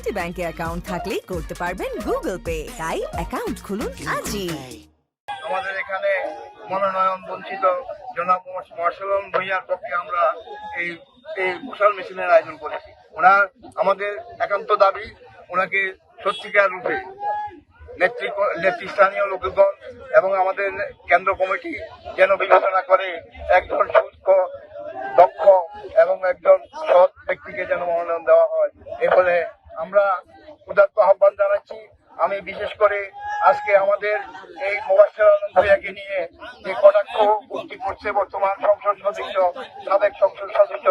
City ব্যাংকে account থাকলেই করতে পারবেন গুগল পে। তাই অ্যাকাউন্ট খুলুন আজই। আমাদের এখানে মনোনয়ন বঞ্চিত জনাব মার্শাল ভূঁইয়ার পক্ষে আমরা এই এই কুশল মিছিলের আয়োজন করেছি। ওনার আমাদের একান্ত দাবি, ওনাকে সত্যিকার রূপে নেতৃস্থানীয় লোকগণ এবং আমাদের কেন্দ্র কমিটি যেন বিবেচনা করে একজন সুস্থ, দক্ষ এবং একজন সৎ ব্যক্তিকে যেন মনোনয়ন দেওয়া হয়। এ ফলে আমরা উদাত্ত আহ্বান জানাচ্ছি। আমি বিশেষ করে আজকে আমাদের এই মোবাশ্বের আলম ভূঁইয়াকে নিয়ে যে কটাক্ষ উক্তি করছে বর্তমান সংসদ সদস্য, সাবেক সংসদ সদস্য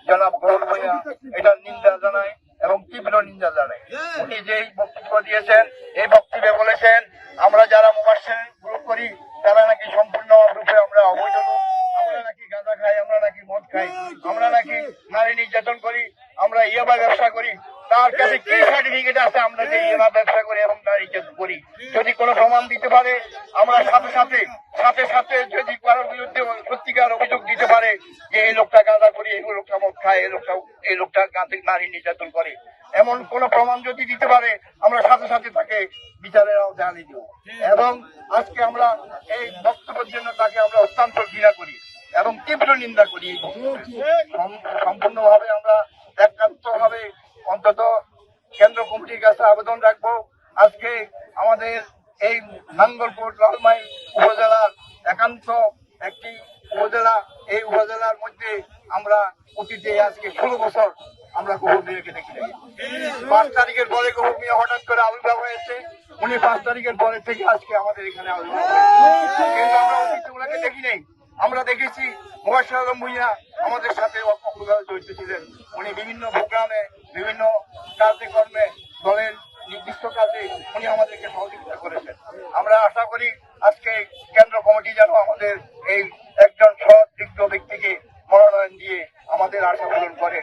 জনাব গৌর ভূঁইয়া, এটার নিন্দা জানাই এবং তীব্র নিন্দা জানাই। উনি যেই বক্তব্য দিয়েছেন, এই বক্তব্যে বলেছেন আমরা যারা মোবাশ্বের গ্রুপ করি তারা নাকি সম্পূর্ণ রূপে আমরা অবৈধ লোক, আমরা নাকি গাঁজা খাই, আমরা নাকি মদ খাই, আমরা নাকি নারী নির্যাতন করি, আমরা ইয়াবা ব্যবসা করি। তার কাছে কি সার্টিফিকেট আছে আমরা যে ইয়াবা ব্যবসা করি এবং নারী নির্যাতন করি? যদি কোনো প্রমাণ দিতে পারে, আমরা সাথে সাথে যদি কারোর বিরুদ্ধে সত্যিকার অভিযোগ দিতে পারে যে এই লোকটা গাঁজা করি, এই লোকটা মদ খায়, এই লোকটা নারী নির্যাতন করে, এমন কোন প্রমাণ যদি দিতে পারে, আমরা সাথে সাথে তাকে বিচারের আওতায় আনিয়ে দেব। এবং আজকে আমরা এই বক্তব্যের জন্য তাকে আমরা অত্যন্ত ঘৃণা করি এবং তীব্র নিন্দা করি। সম্পূর্ণভাবে আমরা একান্তভাবে অন্তত কেন্দ্র কমিটির কাছে আবেদন রাখবো, আজকে আমাদের এই নাঙ্গলকোট লালমাই উপজেলার একান্ত একটি উপজেলা, এই উপজেলার মধ্যে আমরা অতীতে আজকে 16 বছর আমরা গৌর মিয়াকে দেখি। 5 তারিখের পরে গৌর মিয়া হঠাৎ করে আবির্ভাব হয়েছে। উনি 5 তারিখের পরে থেকে আজকে আমাদের এখানে আবির্ভাব হয়েছে, কিন্তু আমরা অতীতে ওনাকে দেখি নেই। আমরা দেখেছি মোবাশ্বের আলম ভূঁইয়া আমাদের সাথে অক্ষভাবে জড়িত ছিলেন। উনি বিভিন্ন প্রোগ্রামে, বিভিন্ন কার্যক্রমে, দলের নির্দিষ্ট কাজে উনি আমাদেরকে সহযোগিতা করেছেন। আমরা আশা করি আজকে কেন্দ্র কমিটি যেন আমাদের এই একজন সৎ যোগ্য ব্যক্তিকে মনোনয়ন দিয়ে আমাদের আশা পূরণ করে।